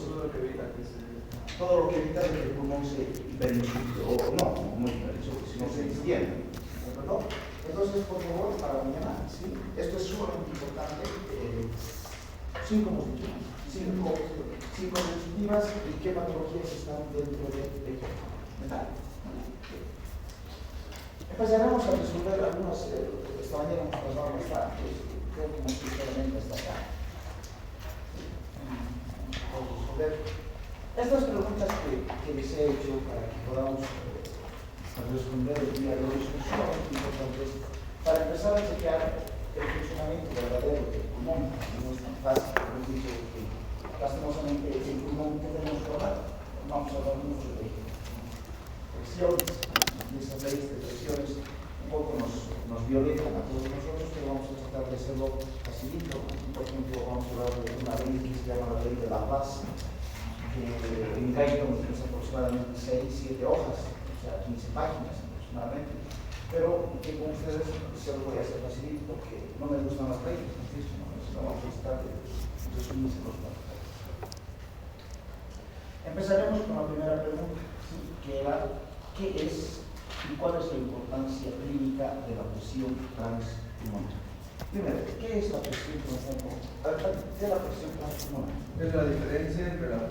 todo lo que evita que se... todo lo que evita que el pulmón se hiperinsulte, o no, no hiperinsulte, sino se distienda. ¿De acuerdo? Entonces, por favor, para mañana, ¿sí? Esto es sumamente importante. 5 hemos dicho, 5 diapositivas y qué patologías están dentro de esto. ¿Verdad? Empezaremos a resolver algunas, esta mañana hemos pasado bastante, creo que muy sinceramente hasta acá. Vamos a resolver estas preguntas que les he hecho para que podamos responder el día de hoy son sumamente importantes para empezar a chequear el funcionamiento verdadero del pulmón. No es tan fácil, como he dicho, que lastimosamente el pulmón que tenemos que hablar, vamos a hablar mucho de presiones, y esas leyes de presiones un poco nos violentan a todos nosotros, pero vamos a tratar de hacerlo facilito. Por ejemplo, vamos a hablar de una ley que se llama la ley de la paz, que en Guyton es aproximadamente 6-7 hojas, o sea, 15 páginas aproximadamente, pero que con ustedes se lo voy a hacer facilito porque no me gustan las leyes, no vamos a estar de resumirse los pasos. Empezaremos con la primera pregunta, ¿sí? Que era, ¿qué es y cuál es la importancia clínica de la presión transpulmonar? Primero, ¿qué es la presión transpulmonar? ¿Qué es la presión transpulmonar? Es la diferencia entre la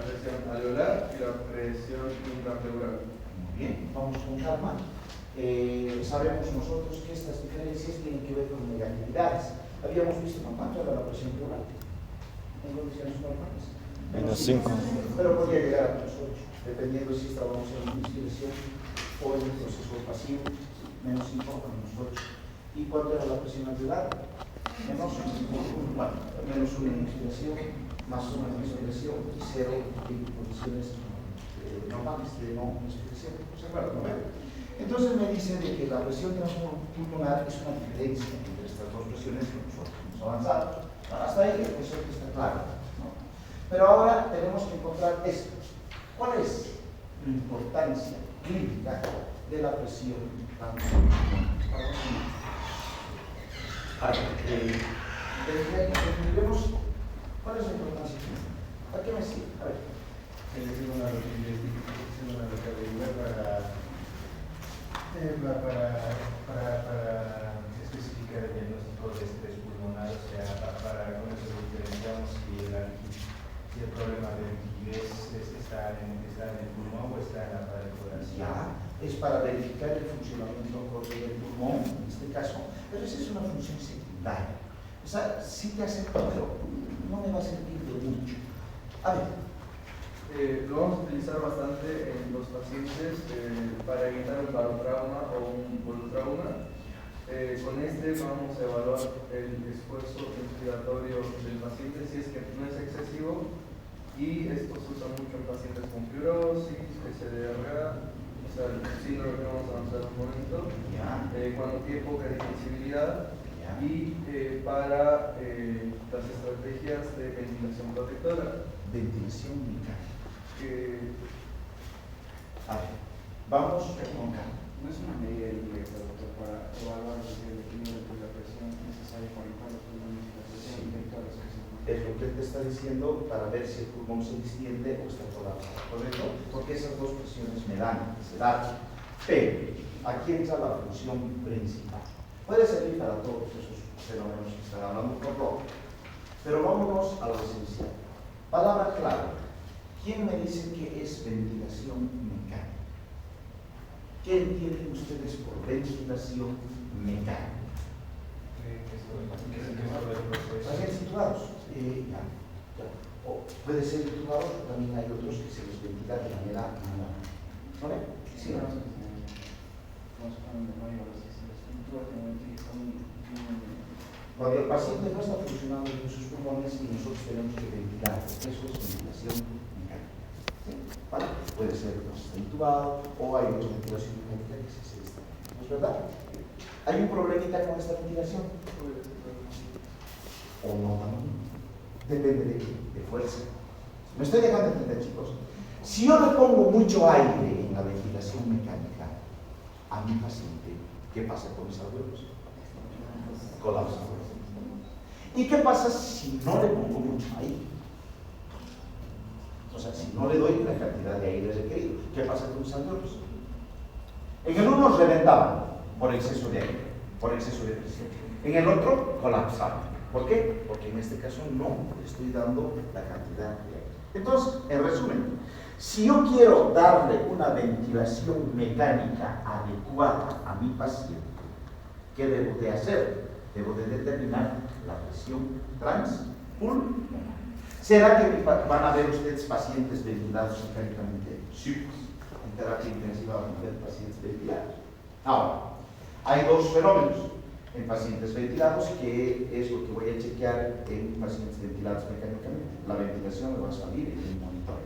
presión alveolar y la presión intrapleural. Muy bien, vamos con calma. Sabemos nosotros que estas diferencias tienen que ver con negatividades. Habíamos visto cuánto era la presión pleural en condiciones normales. -5. Pero podría llegar a -8, dependiendo si estábamos en inspiración o en el proceso pasivo. -5 o -8. ¿Y cuánto era la presión alveolar? Menos 1 en inspiración, más 1 en inspiración y 0 en condiciones normales de no inspiración. ¿Se acuerdan? ¿No? Entonces me dice de que la presión transpulmonar es una diferencia entre estas dos presiones que nosotros hemos avanzado. Hasta ahí el concepto está claro, ¿no? Pero ahora tenemos que encontrar esto. ¿Cuál es la importancia clínica de la presión transpulmonar? Definiremos cuál es la importancia clínica. ¿Para qué me sirve? A ver. Es una localidad para especificar el diagnóstico de estrés pulmonar, o sea, para con eso diferenciamos si el problema de rigidez está en el pulmón o está en la pared torácica. Ya, es para verificar el funcionamiento del pulmón, en este caso, pero esa es una función secundaria. O sea, sí te acepto, pero no me va a servir de mucho. A ver. Lo vamos a utilizar bastante en los pacientes para evitar un barotrauma o un volutrauma. Con este vamos a evaluar el esfuerzo respiratorio del paciente si es que no es excesivo, y esto se usa mucho en pacientes con fibrosis, SDRA, o sea, el síndrome que vamos a avanzar en un momento, cuando tiene poca distensibilidad, y para las estrategias de ventilación protectora. Ventilación mecánica. A ver, vamos con calma. ¿No es una medida indirecta, doctor, para evaluar el equilibrio entre la presión necesaria para evitar los pulmones y la presión directora? Es lo que te está diciendo para ver si el pulmón se distiende o está colapsado, ¿correcto? Porque esas dos presiones me dan ese dato. Pero aquí entra la función principal. Puede servir para todos esos fenómenos que están hablando por poco. Pero vámonos a lo esencial. Palabra clave. ¿Quién me dice que es ventilación mecánica? ¿Qué entienden ustedes por ventilación mecánica? ¿Pacientes intubados? Ya. O puede ser intubados, pero también hay otros que se les ventila de manera manual. ¿Vale? Sí, no. Cuando el paciente no está funcionando en sus pulmones y nosotros tenemos que ventilar, eso es ventilación mecánica. ¿Sí? ¿Vale? Puede ser que está intubado o hay otra ventilación mecánica que se hace esta. ¿No es verdad? ¿Hay un problemita con esta ventilación? O no también. Depende de fuerza. ¿Me estoy dejando entender, chicos? Si yo le pongo mucho aire en la ventilación mecánica a mi paciente, ¿qué pasa con mis alveolos? Colapsa. ¿Y qué pasa si no le pongo mucho aire? aire requerido. ¿Qué pasa con los anteriores? En el uno reventaban por exceso de aire, por exceso de presión. En el otro colapsaban. ¿Por qué? Porque en este caso no estoy dando la cantidad de aire. Entonces, en resumen, si yo quiero darle una ventilación mecánica adecuada a mi paciente, ¿qué debo de hacer? Debo de determinar la presión transpulmonar. ¿Será que van a ver ustedes pacientes ventilados mecánicamente? Sí, en terapia intensiva van a ver pacientes ventilados. Ahora, hay dos fenómenos en pacientes ventilados que es lo que voy a chequear en pacientes ventilados mecánicamente. La ventilación me va a salir en el monitor.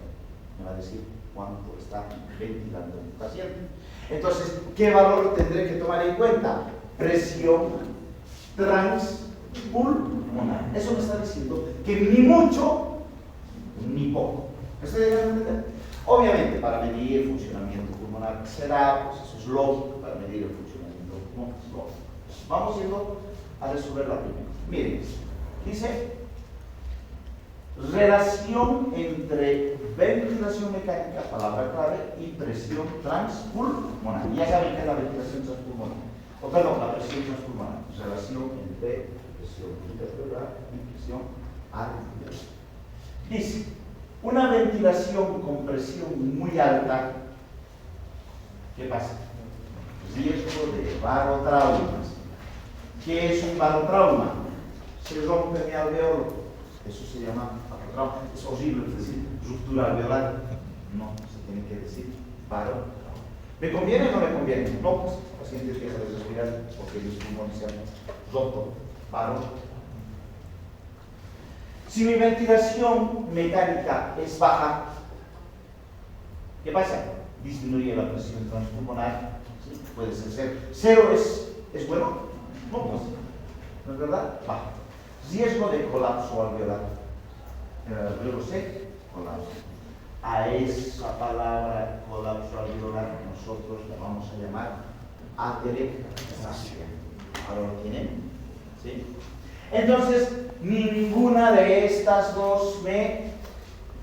Me va a decir cuánto está ventilando el paciente. Entonces, ¿qué valor tendré que tomar en cuenta? Presión transpulmonar. Eso me está diciendo que ni mucho ni poco. ¿Me estoy llegando a entender? Obviamente, para medir el funcionamiento pulmonar será, pues eso es lógico, para medir el funcionamiento pulmonar es lógico. Vamos yendo a resolver la primera. Miren, dice relación entre ventilación mecánica, palabra clave, y presión transpulmonar. Ya saben que es la ventilación transpulmonar. O perdón, la presión transpulmonar. Relación entre presión interpleural y presión alveolar. Dice, una ventilación con presión muy alta, ¿qué pasa? Riesgo de barotraumas. ¿Qué es un barotrauma? Se rompe mi alveolo. Eso se llama barotrauma. Es horrible decir ruptura alveolar. No, se tiene que decir barotrauma. ¿Me conviene o no me conviene? No, pues el paciente deja de respirar porque los pulmones se han roto. Barotrauma. Si mi ventilación mecánica es baja, ¿qué pasa? Disminuye la presión transpulmonar. ¿Sí? Puede ser cero. ¿Cero es bueno? No, pues, ¿no es verdad? Baja. Riesgo de colapso alveolar. Luego sé, colapso. A esa palabra colapso alveolar nosotros la vamos a llamar aterexia. ¿Ahora lo tienen? ¿Sí? Entonces, ninguna de estas dos me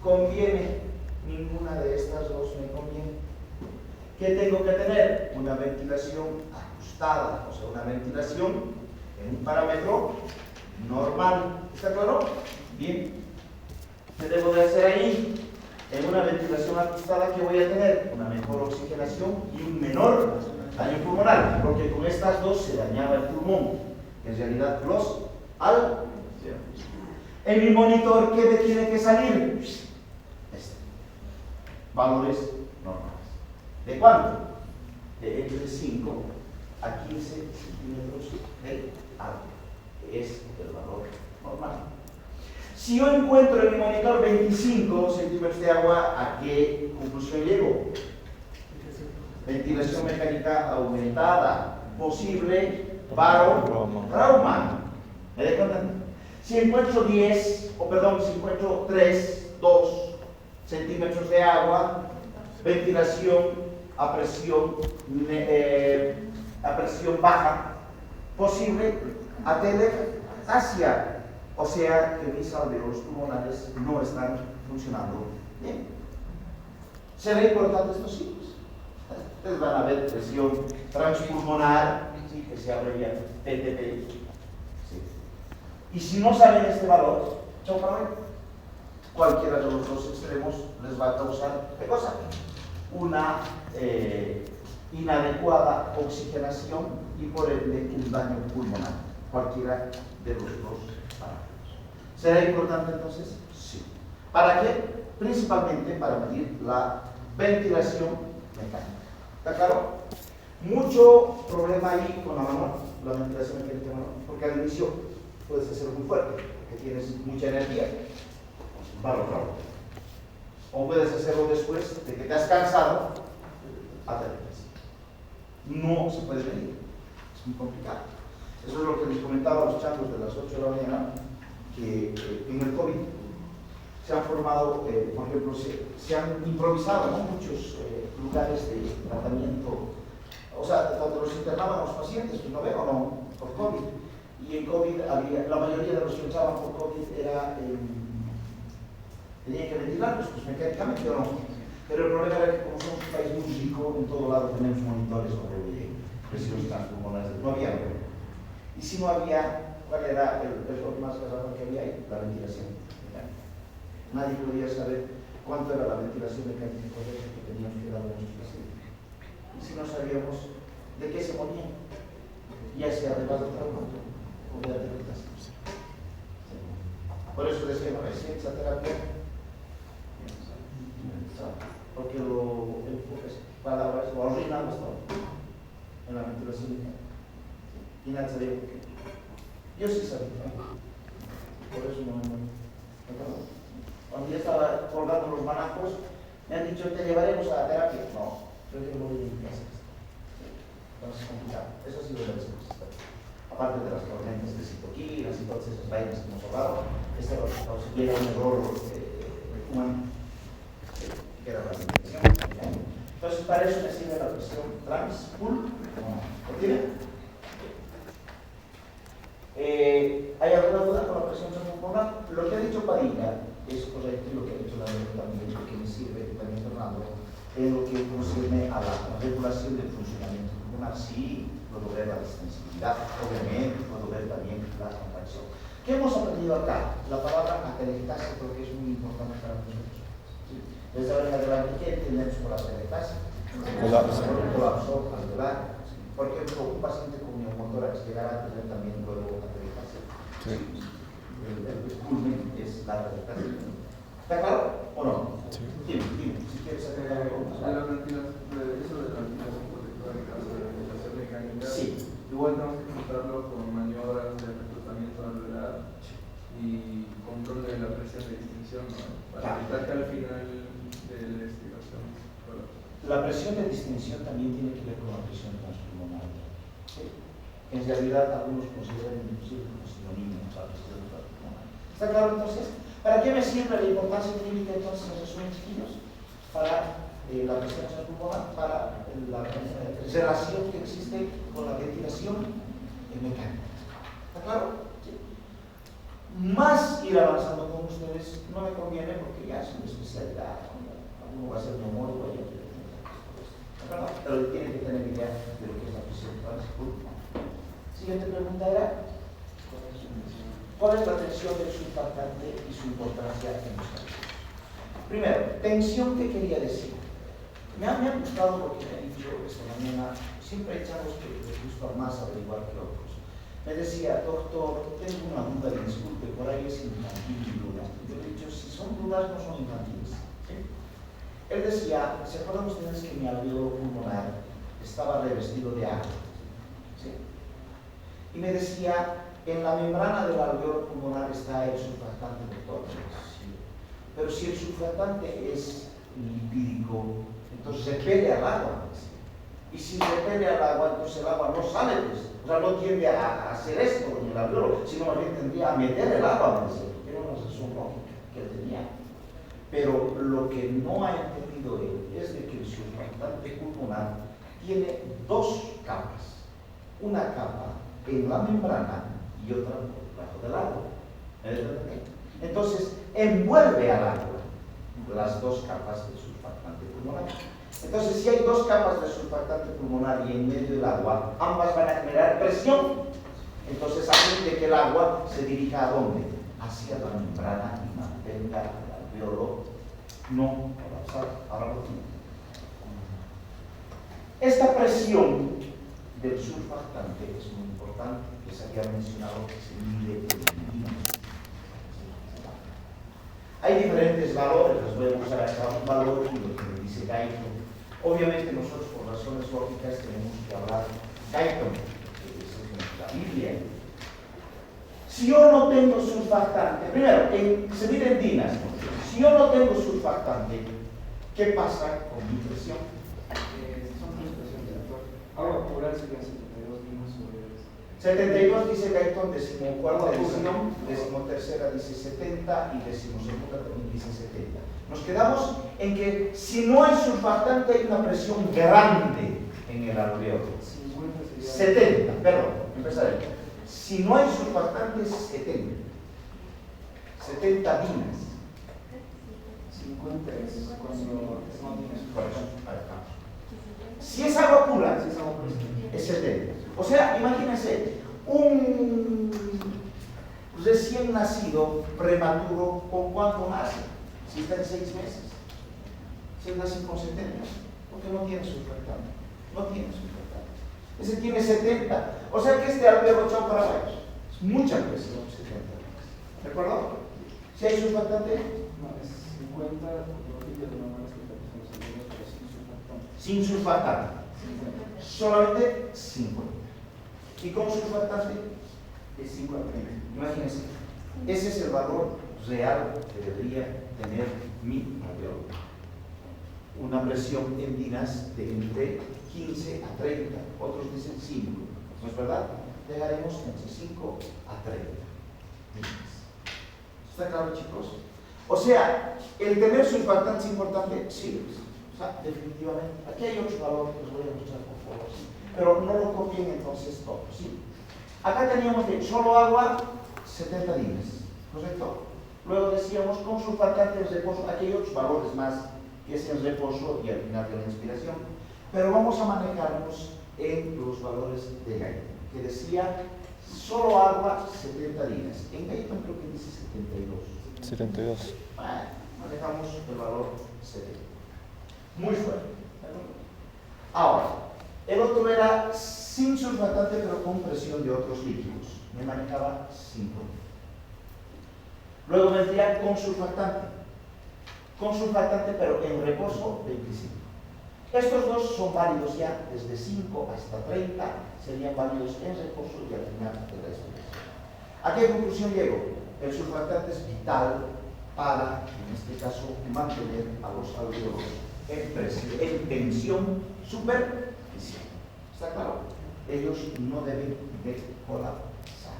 conviene. Ninguna de estas dos me conviene. ¿Qué tengo que tener? Una ventilación ajustada, o sea, una ventilación en un parámetro normal. ¿Está claro? Bien. ¿Qué debo de hacer ahí? En una ventilación ajustada, ¿qué voy a tener? Una mejor oxigenación y un menor daño pulmonar, porque con estas dos se dañaba el pulmón. En realidad, los alveolos. En mi monitor, ¿qué me tiene que salir? Este. Valores normales. ¿De cuánto? De entre 5 a 15 centímetros de alto. Es el valor normal. Si yo encuentro en mi monitor 25 centímetros de agua, ¿a qué conclusión llego? Ventilación mecánica aumentada. Posible barotrauma. ¿Me dejan entender? Si encuentro 2 centímetros de agua, ventilación a presión baja, posible atelectasia, o sea que mis alveolos pulmonares no están funcionando bien. ¿Será importante estos signos? Ustedes van a ver presión transpulmonar, ¿sí? Que se abrevia TTP. ¿Sí? Y si no saben este valor, chao para ver. Cualquiera de los dos extremos les va a causar, ¿qué cosa? Una inadecuada oxigenación y por ende un daño pulmonar. Cualquiera de los dos parámetros. ¿Será importante entonces? Sí. ¿Para qué? Principalmente para medir la ventilación mecánica. ¿Está claro? Mucho problema ahí con la mano, la ventilación mecánica de mano, porque al inicio puedes hacer muy fuerte, porque tienes mucha energía. Barotrauma. O puedes hacerlo después de que te has cansado, aterrizas. No se puede medir, es muy complicado. Eso es lo que les comentaba a los changos de las 8 de la mañana, que en el COVID se han formado, por ejemplo, se han improvisado, ¿no? Muchos lugares de tratamiento, o sea, donde los internaban los pacientes, pues no veo, no, por COVID. Y en COVID la mayoría de los que entraban por COVID era tenían que ventilarlos, pues mecánicamente o no. Pero el problema era que como somos un país muy rico, en todo lado tenemos monitores sobre presiones transpulmonares. No había problema. Y si no había, ¿cuál era el error más grave que había ahí? La ventilación. Nadie podía saber cuánto era la ventilación mecánica correcta que teníamos que dar a nuestros pacientes. Y si no sabíamos de qué se morían, ya sea de vasotrauma o de arteritis. Por eso decía, no, es esa terapia, porque lo palabras lo arruinamos todo en la ventilación mecánica. Y nadie sabía por qué. Yo sí sabía, ¿no? Por eso no me acuerdo. Cuando ya estaba colgando los manajos, me han dicho, te llevaremos a la terapia. No, creo que morir en casa. Entonces es complicado. Eso ha sido la respuesta. Aparte de las tormentas de citoquinas y todas esas vainas que hemos hablado, este resultado se llega a un error humano, que era la ventilación. Entonces, para eso me sirve la presión transpulmonar. ¿Lo tiene? ¿Hay alguna duda con la presión transpulmonar? Lo que ha dicho Padilla es correcto y lo que ha dicho la también, lo que me sirve también Fernando, es lo que concierne a la regulación del funcionamiento pulmonar. Sí, puedo ver la distensibilidad, obviamente puedo ver también la contracción. ¿Qué hemos aprendido acá? La palabra atelectasia creo que es muy importante para nosotros. ¿Sí? Desde ahora en adelante, ¿qué entendemos por atelectasia? Colapso alveolar. Por ejemplo, un paciente con neumotórax llegará a tener también luego atelectasia. Sí. El pulmón es la atelectasia. ¿Está claro o no? Sí. Dime, si quieres agregar algo más. Eso de la ventilación protectora en caso de ventilación mecánica. Sí. Igual tenemos que juntarlo con maniobras de reclutamiento alveolar y control de la presión de distinción, ¿no? Para evitar que al final de la investigación. La presión de distinción también tiene que ver con la presión transpulmonar. ¿Sí? En realidad, algunos consideran inclusive como sinónimo la presión transpulmonar. ¿Está claro entonces? ¿Para qué me sirve la importancia clínica entonces en resumen, chiquillos? Para la presión transpulmonar, para la relación que existe con la ventilación mecánica. ¿Está claro? ¿Sí? Más ir avanzando con ustedes no me conviene porque ya es una especialidad. Uno va a ser neumólogo y otro. Pero tienen que tener idea de lo que es la presión transpulmonar. Siguiente pregunta era, ¿cuál es la tensión del surfactante y su importancia en los casos? Primero, tensión, ¿qué quería decir? Me ha gustado lo que me ha dicho esta mañana. Siempre echamos que les gusta más averiguar que otros. Me decía, doctor, tengo una duda, y disculpe, por ahí es infantil mi duda. Yo le he dicho, si son dudas, no son infantiles. ¿Sí? Él decía, ¿se acuerdan ustedes que mi alveolo pulmonar estaba revestido de agua? ¿Sí? Y me decía, en la membrana del alveolo pulmonar está el surfactante, doctor. Sí. Pero si el surfactante es lipídico, entonces repele al agua. Y si repele al agua, entonces el agua no sale, pues. O sea, no tiende a hacer esto en el alveolo, sino más bien tendría a meter el agua, que era una razón lógica que él tenía. Pero lo que no ha entendido él es de que el surfactante pulmonar tiene dos capas. Una capa en la membrana y otra por debajo del agua. Entonces, envuelve al agua las dos capas del surfactante pulmonar. Entonces, si hay dos capas de surfactante pulmonar y en medio del agua, ambas van a generar presión. Entonces, hacen de que el agua se dirija ¿a dónde? Hacia la membrana y mantenga el alveolo no colapsado. Ahora lo tiene. Esta presión del surfactante es muy importante, que se había mencionado que se mide en milímetros. Hay diferentes valores, les voy a mostrar acá un valor y lo que me dice Guyton. Obviamente nosotros por razones lógicas tenemos que hablar Guyton, que es la Biblia. Si yo no tengo surfactante, primero, se mide en dinas. Si yo no tengo surfactante, ¿qué pasa con mi presión? Son tres presiones, doctor. Agua oral serían 72 dinas sobre 72 dice Guyton, decimocuarta decimotercera dice 70 y decimosegunda también dice 70. Nos quedamos en que si no hay surfactante hay una presión grande en el alveolo. 70, perdón, empezaré. Si no hay surfactantes, 70. 70 dinas. 50 es cuando no tiene Por eso, ahí estamos. Si es agua pura, es 70. O sea, imagínense, un recién nacido prematuro, ¿con cuánto nace? Si está en 6 meses. Si nace con 70, porque no tiene surfactante. No tiene surfactante. Ese tiene 70. O sea que este albergo chao para varios. Es mucha presión, 70. ¿De acuerdo? Si hay surfactante, No, es 50, los líquidos normales que tenemos en los pero sin surfactante. sin surfactante. Solamente 50. Y con surfactante es 5 a 30. Imagínense, ese es el valor real que debería tener mi alveolo. Una presión en dinas de entre 15 a 30, otros dicen 5, ¿no es verdad? Dejaremos entre 5 a 30. ¿Está claro, chicos? O sea, el tener surfactante es importante, sí, o sea, definitivamente. Aquí hay otro valor que os voy a mostrar, por favor, sí. Pero no lo copien entonces todo, ¿sí? Acá teníamos de solo agua, 70 dinas, ¿correcto? Luego decíamos con surfactante en reposo, aquí hay otros valores más, que es en reposo y al final de la inspiración, pero vamos a manejarnos en los valores de Guyton, que decía solo agua, 70 dinas. En Guyton creo que dice 72. 72. Bueno, manejamos el valor 70. Muy fuerte. Ahora, el otro era sin surfactante pero con presión de otros líquidos. Me manejaba 5. Luego vendría con surfactante. Con surfactante pero en reposo 25. Estos dos son válidos ya desde 5 hasta 30, serían válidos en reposo y al final de la experiencia. ¿A qué conclusión llego? El surfactante es vital para, en este caso, mantener a los alveolos en tensión superficial. ¿Está claro? Ellos no deben de colapsar.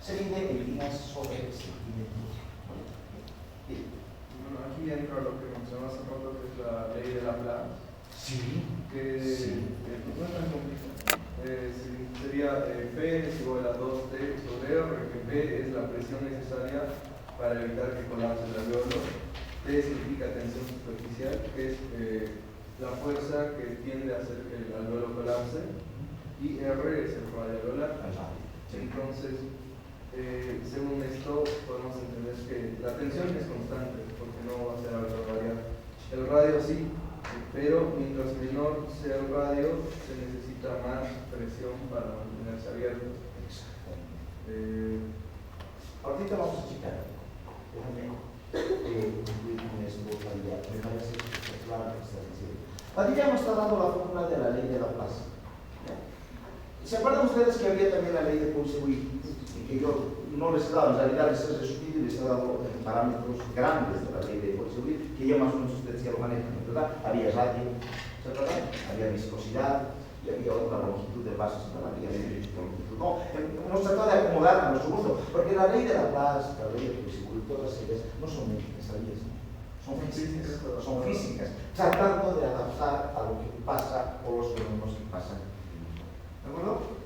Se divide en líneas sobre sentimientos. Bueno, aquí entra lo que mencionó hace rato, que es la ley de Laplace. Sí. Que no es tan complicado. Sería P es igual a 2T sobre R, que P es la presión necesaria para evitar que colapse el alveolo. T significa tensión superficial, que es la fuerza que tiende a hacer que el alveolo colapse, y R es el radio alveolar. Entonces, según esto, podemos entender que la tensión es constante, porque no va a ser algo variable. El radio sí, pero mientras menor sea el radio, se necesita más presión para mantenerse abierto. Ahorita vamos a checar. Déjame concluir con esto, Padilla. Me parece que está claro lo que está diciendo. Padilla nos está dando la fórmula de la ley de Laplace. ¿Se acuerdan ustedes que había también la ley de Poiseuille? Y que yo no les he dado, en realidad les he resumido y les he dado parámetros grandes de la ley de Poiseuille, que ya más o menos ustedes ya lo manejan, ¿verdad? Había radio, ¿se acuerdan? Había viscosidad y había otra longitud de vasos en la vía de longitud. No, hemos tratado de acomodar a nuestro gusto, porque la ley de Laplace, la ley de Poiseuille, todas ellas no son métricas, ¿sabías? Son físicas, son físicas, tratando de adaptar a lo que pasa o los fenómenos que pasan. ¿De acuerdo?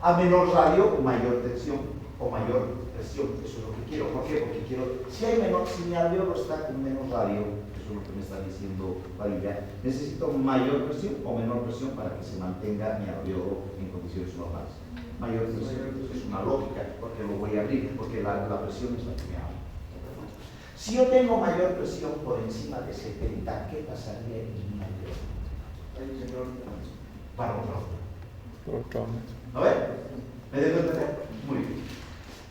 A menor radio, mayor tensión o mayor presión. Eso es lo que quiero. ¿Por qué? Porque quiero, si mi alveolo está con menos radio, eso es lo que me está diciendo Padilla, necesito mayor presión o menor presión para que se mantenga mi alveolo en condiciones normales. Mayor presión, es una lógica, porque lo voy a abrir, porque la presión es la que me habla. Si yo tengo mayor presión por encima de 70, ¿qué pasaría en mi alveolo? Para otro lado. ¿A ver? ¿Me debo entender? Muy bien.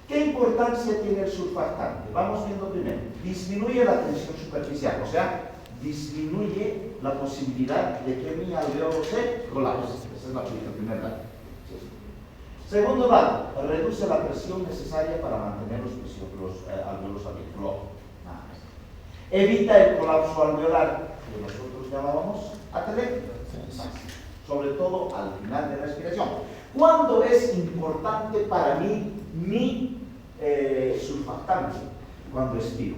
¿Qué importancia tiene el surfactante? Vamos viendo primero. Disminuye la tensión superficial, o sea, disminuye la posibilidad de que mi alveolo se colapse. Esa es la primera lado. Segundo lado, reduce la presión necesaria para mantener los alveolos abiertos. Nada más. Evita el colapso alveolar, que nosotros llamábamos atelectasia. Sobre todo al final de la respiración. ¿Cuándo es importante para mí mi surfactante? Cuando expiro.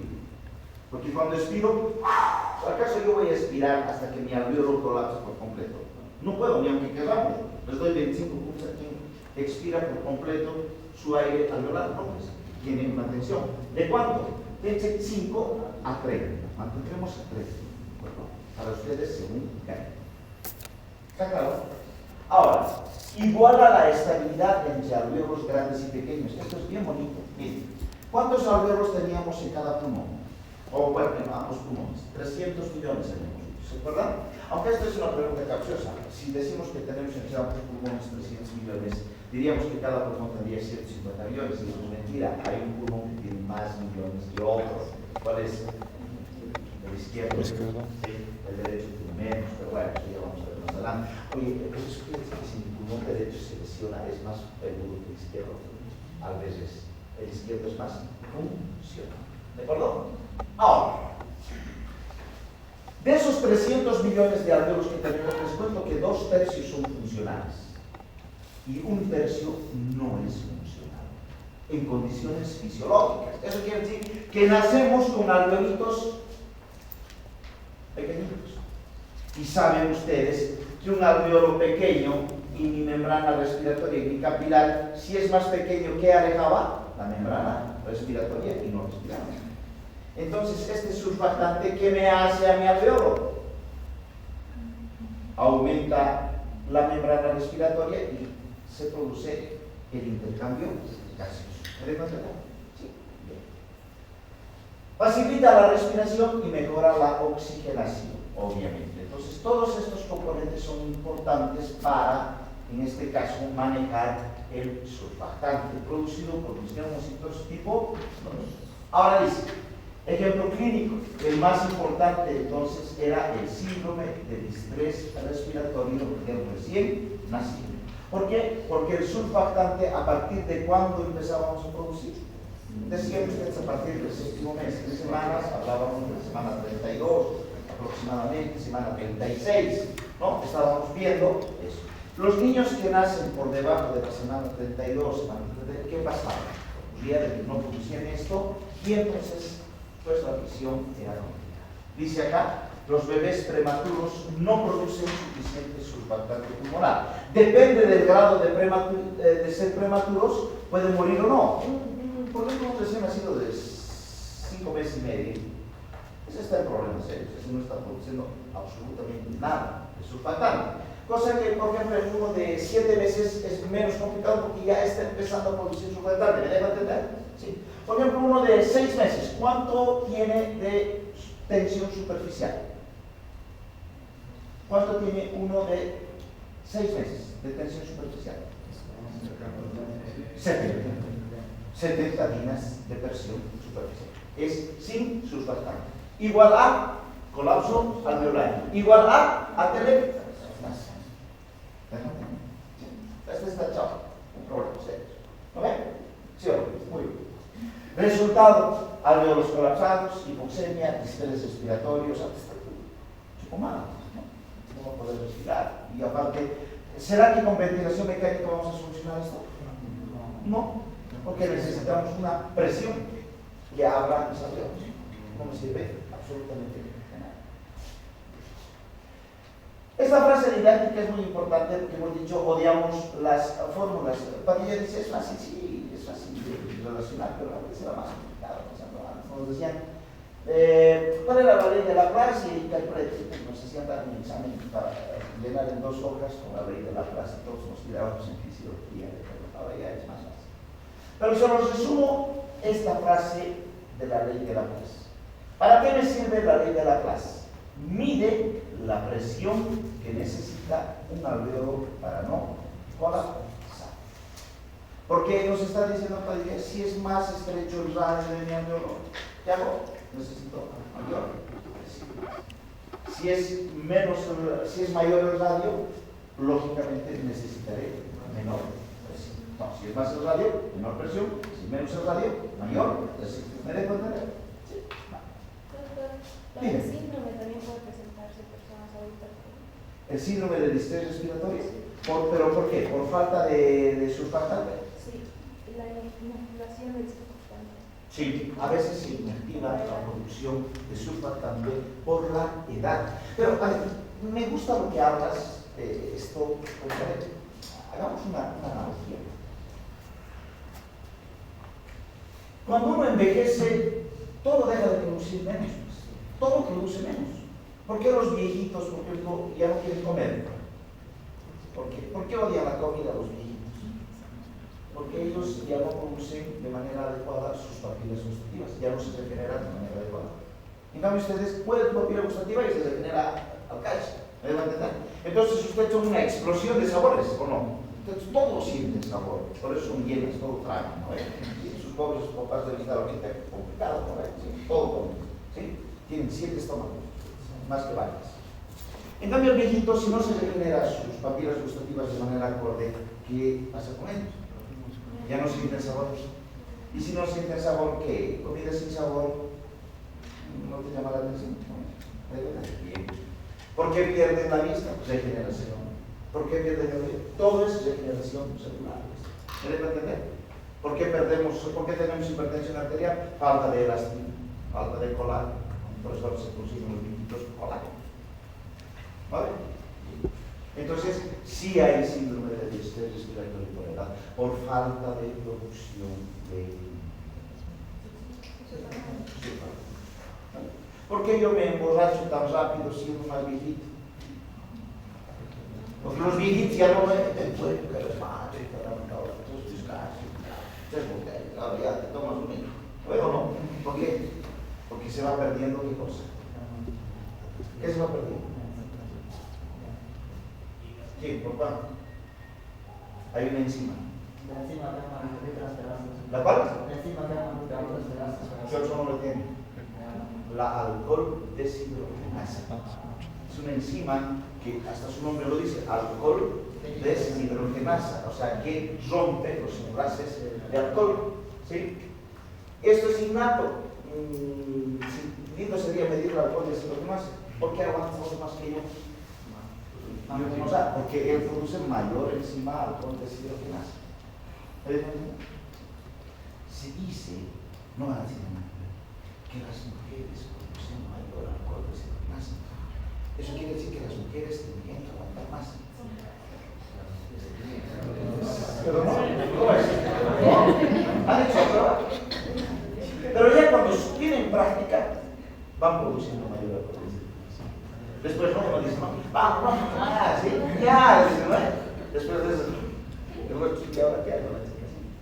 Porque cuando expiro, ¿acaso yo voy a expirar hasta que mi alveolo colapse por completo? No puedo, ni aunque queramos. Les doy 25 puntos a quien expira por completo su aire alveolar. No, pues tiene una tensión. ¿De cuánto? De 5 a 30. Mantendremos a 30. acuerdo? Para ustedes, según ganen. ¿Está claro? Ahora, igual a la estabilidad entre alveolos grandes y pequeños. Esto es bien bonito. Miren, ¿cuántos alveolos teníamos en cada pulmón? O bueno, en ambos pulmones. 300 millones tenemos. ¿Se acuerdan? Aunque esto es una pregunta capciosa. Si decimos que tenemos en ambos pulmones 300 millones, diríamos que cada pulmón tendría 150 millones. Y eso es mentira. Hay un pulmón que tiene más millones que otros. ¿Cuál es? El izquierdo. Sí, el derecho tiene menos, pero bueno, eso ya vamos a ver más adelante. Oye, eso quiere decir que si mi pulmón derecho se lesiona, es más peludo que el izquierdo. A veces, el izquierdo es más funcional. ¿De acuerdo? Ahora, de esos 300 millones de alveolos que tenemos, les cuento que 2/3 son funcionales y 1/3 no es funcional, en condiciones fisiológicas. Eso quiere decir que nacemos con alveolitos pequeñitos. Y saben ustedes que un alveolo pequeño y mi membrana respiratoria y mi capilar, si es más pequeño, ¿qué alejaba? La membrana respiratoria y no respiramos. Entonces, este surfactante, ¿qué me hace a mi alveolo? Aumenta la membrana respiratoria y se produce el intercambio gaseoso. ¿Me dejo entender? Sí. Bien. Facilita la respiración y mejora la oxigenación, obviamente. Entonces, todos estos componentes son importantes para, en este caso, manejar el surfactante producido por los neumocitos tipo 2. Ahora dice, ejemplo clínico, el más importante entonces era el síndrome de distrés respiratorio del recién nacido. ¿Por qué? Porque el surfactante, ¿a partir de cuándo empezábamos a producir? Decían ustedes a partir del 7º mes, 3 semanas, hablábamos de semana 32, aproximadamente semana 36, ¿no? Estábamos viendo eso. Los niños que nacen por debajo de la semana 32, semana 33, ¿qué pasaba? Ocurría de que no producían esto y entonces pues la visión era complicada. Dice acá, los bebés prematuros no producen suficiente surfactante pulmonar. Depende del grado de ser prematuros, pueden morir o no. Por ejemplo, un recién nacido de 5 meses y medio, ese está en problemas serios, ese no está produciendo absolutamente nada de surfactante. Cosa que, por ejemplo, en uno de 7 meses es menos complicado porque ya está empezando a producir surfactante. ¿Me dejo entender? Sí. Por ejemplo, uno de 6 meses, ¿cuánto tiene de tensión superficial? ¿Cuánto tiene uno de 6 meses de tensión superficial? 70 dinas de presión superficial. Es sin surfactante. Igual a colapso alveolar. Igual a atelectasia. Este está chavo. Un problema serio. ¿No ven? Sí, muy bien. Resultado, alveolos colapsados, hipoxemia, distrés respiratorios, humano, ¿no? No poder respirar. Y aparte, ¿será que con ventilación mecánica vamos a solucionar esto? No, porque necesitamos una presión que abra los alveolos. No me sirve absolutamente nada. Esta frase didáctica es muy importante porque hemos dicho, odiamos las fórmulas. Padilla dice, es fácil, sí, es fácil de relacionar, pero antes era más complicado. Nos decían, ¿cuál era la ley de Laplace? Y nos hacían dar un examen para llenar en 2 hojas con la ley de Laplace, y todos nos tirábamos en fisiología, ahora ya es más fácil. Pero se los resumo esta frase de la ley de Laplace. ¿Para qué me sirve la ley de Laplace? Mide la presión que necesita un alveolo para no colapsar. Porque nos está diciendo Padilla, si es más estrecho el radio de mi alveolo, ¿qué hago? Necesito mayor presión. Si es mayor el radio, lógicamente necesitaré menor presión. No, si es más el radio, menor presión. Si es menos el radio, mayor presión. ¿Me dejo entender? Sí. Doctor, ¿el síndrome también puede presentarse en personas adultas? ¿El síndrome de distrés respiratorio? ¿Pero por qué? ¿Por falta de surfactante? Sí, la inoculación del surfactante. Sí, a veces se inactiva la producción de surfactante por la edad. Pero me gusta lo que hablas, esto, hagamos una analogía. Cuando uno envejece, todo deja de producir menos, todo produce menos. ¿Por qué los viejitos, por ejemplo, ya no quieren comer? ¿Por qué odian la comida los viejitos? Porque ellos ya no producen de manera adecuada sus papilas gustativas, ya no se regeneran de manera adecuada. En cambio, ustedes pueden papila gustativa y se regenera al calcio. ¿Me van a entender? Entonces, ustedes son una explosión de sabores, ¿o no? Entonces, todos sienten sabor, por eso son llenos, todo tragan, ¿no? ¿Sí? Sus pobres papás deben estar ahorita complicados, ¿no? ¿Sí? Todo comen, ¿sí? Tienen 7 estómagos, más que varios. En cambio, el viejito, si no se regenera sus papilas gustativas de manera acorde, ¿qué pasa con ellos? Ya no sienten sabor. Y si no sienten sabor, ¿qué? Comida sin sabor, ¿no te llama la atención? Bien. ¿Por qué pierden la vista? Regeneración. ¿Por qué pierden el oído? Todo es regeneración celular. ¿Me debe entender? ¿Por qué tenemos hipertensión arterial? Falta de elastina, falta de colágeno. Por eso se consiguen los viejitos colágeno. ¿Vale? Entonces, sí hay síndrome de distrés respiratorio por edad, por falta de producción de... ¿Por qué yo me emborracho tan rápido siendo más viejito? Porque los viejitos ya no me pueden carismáticos, ahora ya te tomas un niño. ¿Puedo o no? ¿Por qué? Porque se va perdiendo qué cosa. ¿Qué se va perdiendo? ¿Qué? ¿Por cuál? Hay una enzima. ¿La cuál? ¿Qué otro nombre tiene? La alcohol deshidrogenasa. Es una enzima que hasta su nombre lo dice, alcohol deshidrogenasa, o sea que rompe los enlaces de alcohol, ¿sí? Esto es innato. Lindo sería medir la alcohol deshidrogenasa. ¿Por qué aguanta más que yo? O sea, porque él produce mayor enzima alcohol deshidrogenasa. Se dice, no hace nada, que las mujeres producen mayor alcohol deshidrogenasa. Eso quiere decir que las mujeres tendrían que aguantar más. Pero no, ¿cómo es? ¿Han hecho la prueba? Pero ya cuando tienen práctica, van produciendo mayor alcohol deshidrogenasa. Después no, uno dice, no, vamos, ¿sí? Ya, después de eso, ¿y ahora qué hago?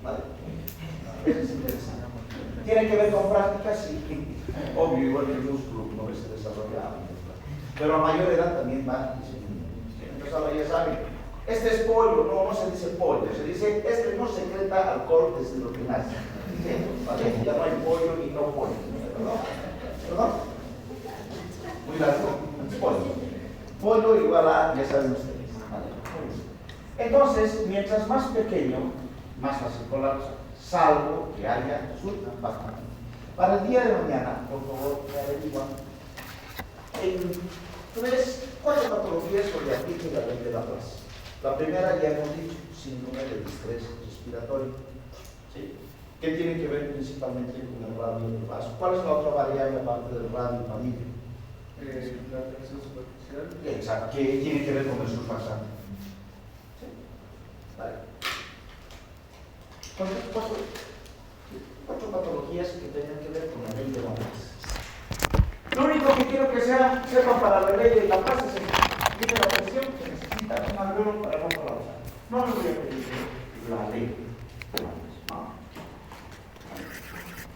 ¿Vale? Eso es interesante. Tiene que ver con práctica, sí. Obvio, igual que el músculo, una vez se desarrolla. Pero a mayor edad también va disminuyendo. Entonces ahora ya saben, este es pollo, no se dice pollo, se dice, este no secreta alcohol deshidrogenasa. ¿Vale? Ya no hay pollo ni no pollo. ¿Perdón? Muy largo. Pollo. Pollo igual a, ya saben ustedes. ¿Vale? Entonces, mientras más pequeño, más fácil colapsa, salvo que haya surta bastante. Para el día de mañana, por favor, me averiguan en 4 patologías que le apliquen la ley de Laplace. La primera ya hemos dicho, síndrome de distrés respiratorio, ¿sí? Que tiene que ver principalmente con el radio del vaso. ¿Cuál es la otra variable aparte del radio palillo? La tensión superficial. Exacto, que tiene que ver con el surfactante. ¿Sí? Vale. 4 patologías que tengan que ver con la ley de Laplace. Lo único que quiero que sepan para la ley de Laplace es que tiene la presión que necesita un alveolo para no colapsar. No les voy a pedir la ley de Laplace.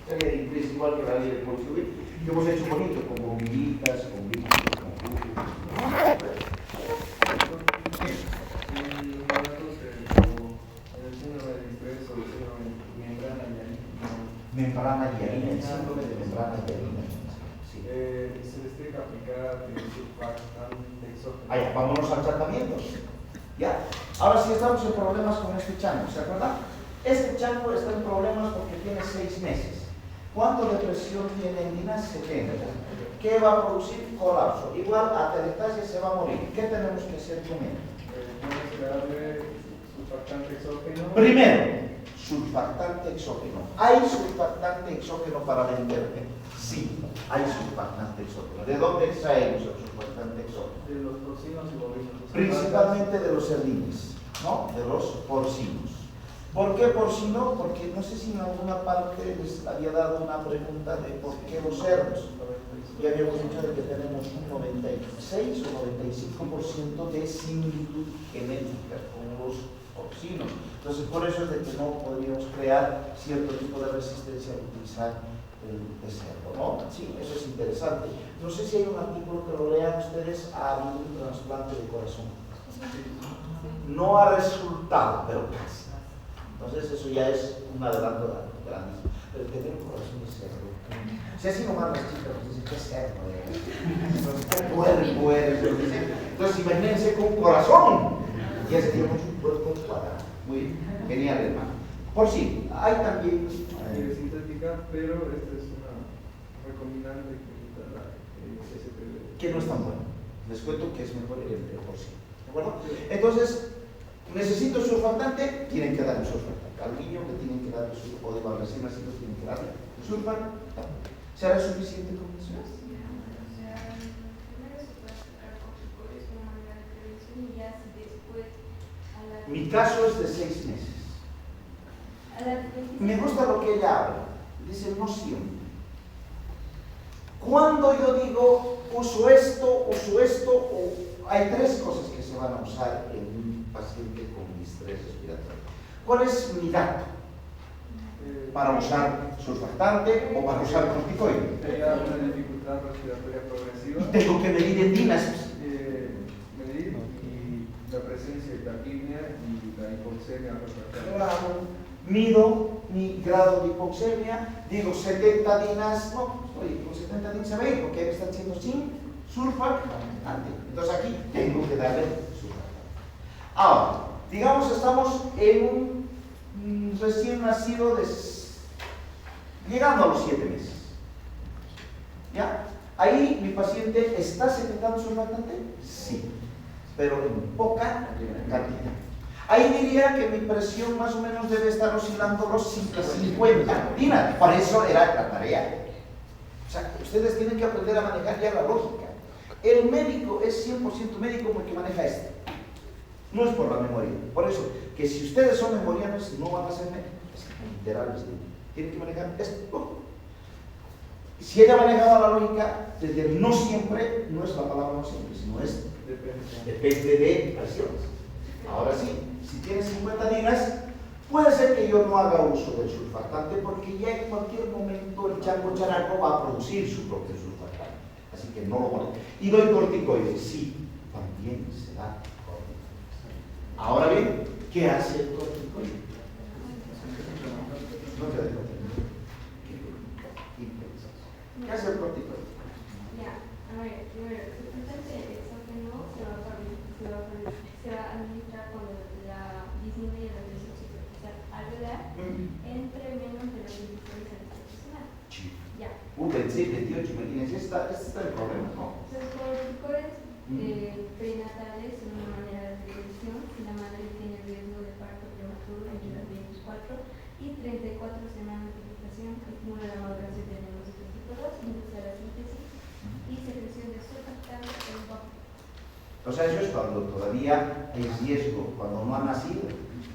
Sería inglés igual que la ley de Bolshevik, que hemos hecho bonito, con bombillitas, con brillos, con cúpulas. Membrana hialina, el síndrome de membrana hialina. Sí. Se les tiene que aplicar surfactante exógeno. Ya, vámonos al tratamiento. Ya. Ahora sí estamos en problemas con este chango, ¿se acuerdan? Este chango está en problemas porque tiene 6 meses. ¿Cuánto de presión tiene en Lina? 70. ¿Qué va a producir? Colapso. Igual a telestasia se va a morir. ¿Qué tenemos que hacer con él? Tenemos que darle surfactante exógeno. Primero, surfactante exógeno. ¿Hay surfactante exógeno para venderme? Sí, hay surfactante exógeno. ¿De dónde extraemos el surfactante exógeno? De los porcinos y bovinos. Principalmente de los cerdines, ¿no? De los porcinos. ¿Por qué porcino? Porque no sé si en alguna parte les había dado una pregunta de por qué los cerdos. Ya habíamos dicho de que tenemos un 96 o 95% de similitud genética con los porcinos. Entonces, por eso es de que no podríamos crear cierto tipo de resistencia al utilizar el cerdo, ¿no? Sí, eso es interesante. No sé si hay un artículo que lo lean ustedes. Ha habido un trasplante de corazón. No ha resultado, pero casi. Entonces, eso ya es un adelanto grande. Pero tener un corazón de cerdo. Si así nomás las chicas nos dicen, ¿qué cerdo? Entonces, imagínense con corazón. Ya seríamos un cuerpo cuadrado. Muy bien, genial, hermano. Por sí, hay también sintética, pero esta es una recombinante que quita la SPB. que no es tan bueno. Les cuento que es mejor el por sí. ¿De acuerdo? Entonces, necesito surfactante, tienen que darle surfactante. Al niño le tienen que darle surfactante, o de los recién nacidos tienen que darle surfactante. ¿Será suficiente con eso? Mi caso es de 6 meses. Me gusta lo que ella habla. Dice, no siempre. Cuando yo digo, uso esto, o hay 3 cosas que se van a usar en un paciente con distrés respiratorio. ¿Cuál es mi dato? Para usar surfactante o para usar corticoide. Sería una dificultad respiratoria progresiva. Y tengo que medir enzimas. Medir y la presencia de taquipnea y la hipoxemia refractaria. Claro. Mido mi grado de hipoxemia, digo 70 dinas, no, oye, con 70 dinas se ve porque me está haciendo sin surfactante. Entonces aquí tengo que darle surfactante. Ahora, digamos estamos en un recién nacido llegando a los 7 meses. ¿Ya? Ahí mi paciente está secretando surfactante, sí, pero en poca cantidad. Ahí diría que mi presión más o menos debe estar oscilando los 50. Dina, para eso era la tarea. O sea, ustedes tienen que aprender a manejar ya la lógica. El médico es 100% médico porque maneja esto. No es por la memoria. Por eso, que si ustedes son memorianos, no van a ser médicos. Literales, tienen que manejar esto. Si ella manejaba la lógica, desde el no siempre, no es la palabra no siempre, sino es depende de presiones. Ahora sí, si tienes 50 dinas, puede ser que yo no haga uso del surfactante porque ya en cualquier momento el chango characo va a producir su propio surfactante. Así que no lo pone. Y doy corticoides, sí, también se da corticoides. Ahora bien, ¿qué hace el corticoide? No te dejo. ¿Qué hace el corticoide? Ya, a ver, primero, el surfactante exógeno se va a administrar cuando la disminuye la presión superficial alveolar entre menos de los 26 institucional. Ya. 26, 28, imagínense, este está el problema, ¿no? Los corticoides prenatales son una manera de prevención si la madre tiene riesgo de parto prematuro entre las 24 y 34 semanas de gestación, estimula la maduración de neurocitocitos, induce la síntesis y secreción de surfactante en boca. O sea, eso es cuando todavía hay riesgo, cuando no ha nacido,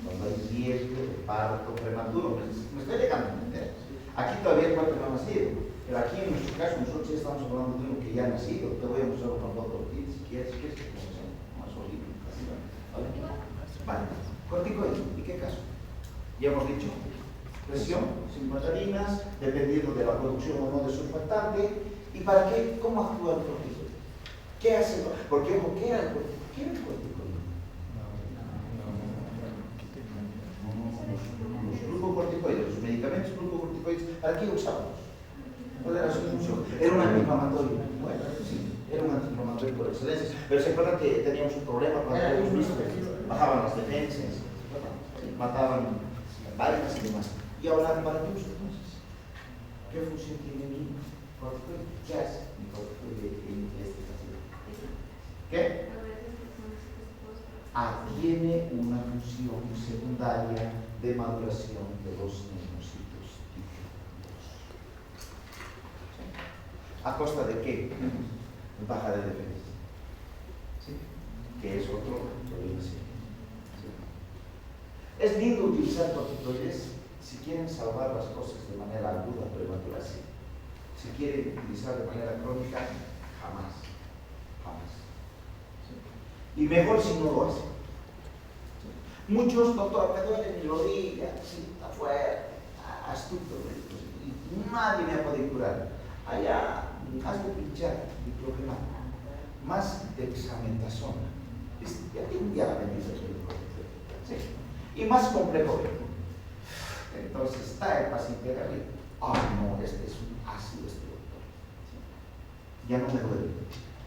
cuando hay riesgo de parto prematuro. Me estoy llegando a entender. Aquí todavía el cuerpo no ha nacido, pero aquí en nuestro caso nosotros ya estamos hablando de uno que ya ha nacido. Te voy a mostrar una foto aquí, si quieres, más sólido. ¿Vale? Vale. Corticoide, ¿y qué caso? Ya hemos dicho, presión, 50 dinas, dependiendo de la producción o no de surfactante. ¿Y para qué? ¿Cómo actúa el corticoide? ¿Qué hace? Porque, ¿qué era el corticoide? Los glucocorticoides, los medicamentos glucocorticoides, ¿para qué usamos? ¿Cuál era su función? Era un antiinflamatorio. Bueno, sí, era un antiinflamatorio por excelencia. Pero se acuerdan que teníamos un problema cuando hemos visto que bajaban las defensas, mataban vainas y demás. ¿Y ahora para qué uso entonces? ¿Qué función tiene mi corticoide? ¿Qué hace mi corticoide en este caso? ¿Qué? Tiene una función secundaria de maduración de los neumocitos típicos. ¿A costa de qué? Baja de defensa. ¿Sí? Que es otro problema. ¿Sí? Es lindo utilizar corticoides si quieren salvar las cosas de manera aguda, prematura, sí. se quiere utilizar de manera crónica, jamás. Y mejor si no lo hace. Muchos, doctor, me duele mi rodilla, sí, está fuerte, astuto, y nadie me puede curar. Allá, hazme pinchar diclofenac, más dexametasona. Ya la venís sí. Y más complejo. Entonces, está el paciente de arriba. No, este es un ácido, este doctor. Ya no me duele.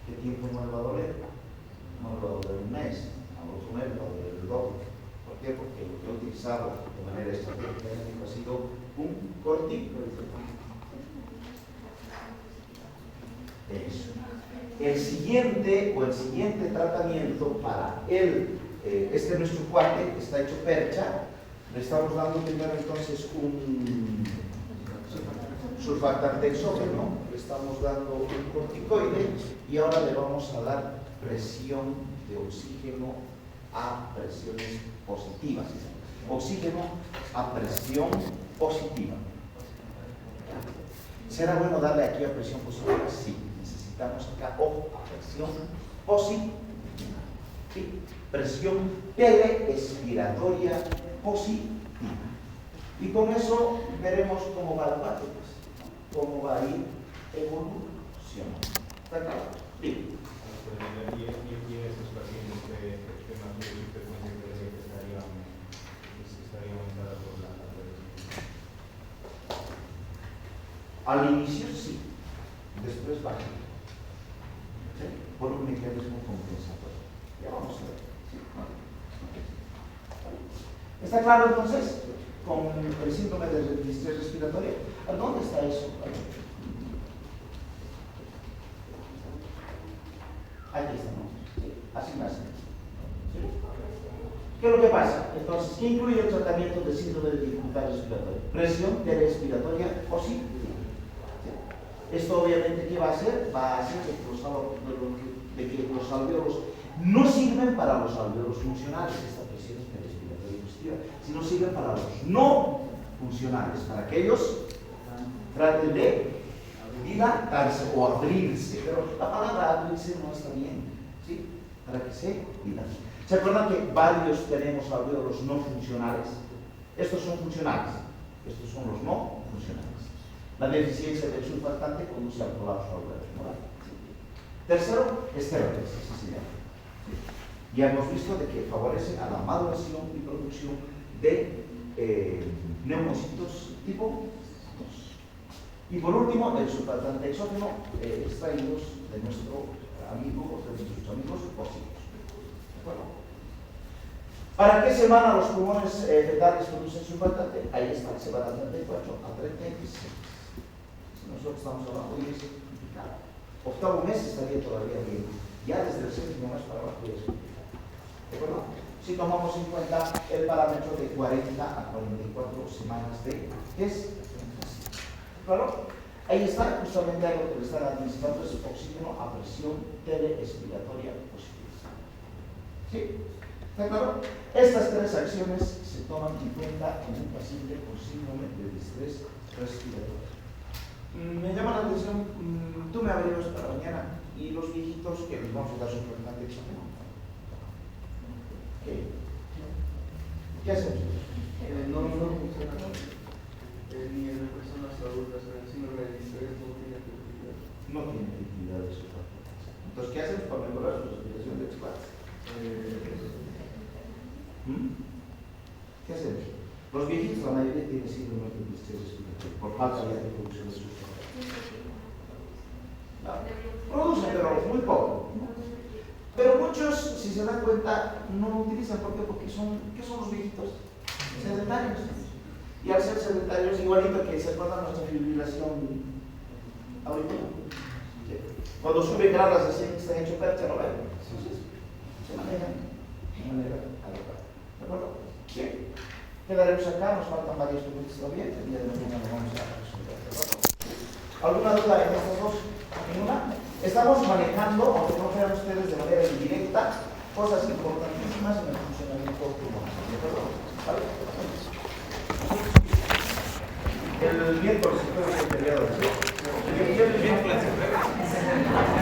¿Qué tiempo no le va a doler? No le va a doler un mes, al otro mes le va a doler el doble. ¿Por qué? Porque lo que he utilizado de manera estratégica ha sido un corticoide. Eso. El siguiente tratamiento para él, este nuestro cuate, está hecho percha, le estamos dando primero entonces un surfactante exógeno, le estamos dando un corticoide y ahora le vamos a dar presión de oxígeno a presiones positivas. Oxígeno a presión positiva. ¿Será bueno darle aquí a presión positiva? Sí. Necesitamos acá a presión positiva. ¿Sí? Presión perespiratoria positiva. Y con eso veremos cómo va la parte, cómo va a ir evolucionando. ¿Está claro? Bien. Y estos pacientes que más de frecuencia estarían aumentadas por la Al inicio sí, después baja. ¿Sí? Por un mecanismo compensatorio. Ya vamos a ver. ¿Sí? ¿Está claro entonces? Con el síndrome de distrés respiratorio. ¿Dónde está eso? Aquí está, ¿no? Sí, así nace. ¿Sí? ¿Qué es lo que pasa? Entonces, ¿qué incluye el tratamiento del síndrome de dificultad respiratoria? Presión respiratoria positiva. ¿Sí? Esto obviamente, ¿qué va a hacer? Va a hacer de que los alvéolos no sirven para los alvéolos funcionales, esta presión respiratoria positiva, sino sirven para los no funcionales, para aquellos traten de dilatarse o abrirse, pero la palabra abrirse no está bien, ¿sí? Para que se dilaten. ¿Se acuerdan que varios tenemos alvéolos no funcionales? Estos son funcionales, estos son los no funcionales. La deficiencia del surfactante conduce al colapso alveolar. Tercero, esteroides, así se llama. ¿Sí? Ya hemos visto de que favorece a la maduración y producción de neumocitos tipo 2. Y por último, el surfactante exógeno extraídos de nuestro amigo, de nuestros amigos óseos. ¿De acuerdo? ¿Para qué semana los pulmones fetales producen surfactante? Ahí está, semana 34 a 36. Si nosotros estamos hablando de eso, octavo mes estaría todavía bien. Ya desde el séptimo mes para abajo ya es complicado. ¿De acuerdo? Si tomamos en cuenta el parámetro de 40 a 44 semanas de gestación. ¿Claro? Ahí está justamente algo que le están anticipando, es oxígeno a presión telespiratoria positiva. ¿Sí? ¿Está claro? Estas tres acciones se toman en cuenta en un paciente con síndrome de distrés respiratorio. Me llama la atención, tú me averiguas para mañana y los viejitos que les vamos a dar surfactante exógeno. ¿Qué hacemos? No funciona ni en personas adultas con el síndrome de distrés no tiene efectividad. No tiene efectividad de surfactante. Entonces, ¿qué hacemos para mejorar su respiración de expertos? ¿Qué hacemos? Los viejitos, la mayoría tienen síndrome de distrés respiratorio por falta de producción de surfactante. Producen, pero muy poco. Pero muchos, si se dan cuenta, no lo utilizan. ¿Por qué? Porque ¿qué son los viejitos? Sedentarios. Y al ser sedentarios, igualito que se acuerdan nuestra fibrilación auricular. Cuando suben gradas así, están hecho percha, ¿no ven? Se manejan de manera adecuada. ¿De acuerdo? Bien. Quedaremos acá, nos faltan varios puntos todavía. El día de mañana lo vamos a resolver. ¿De acuerdo? ¿Alguna duda en estos dos? ¿Ninguna? Estamos manejando, aunque no vean ustedes de manera indirecta, cosas importantísimas en el funcionamiento humano. ¿De acuerdo? ¿Vale? El miércoles, después del feriado, ¿sí? que yo les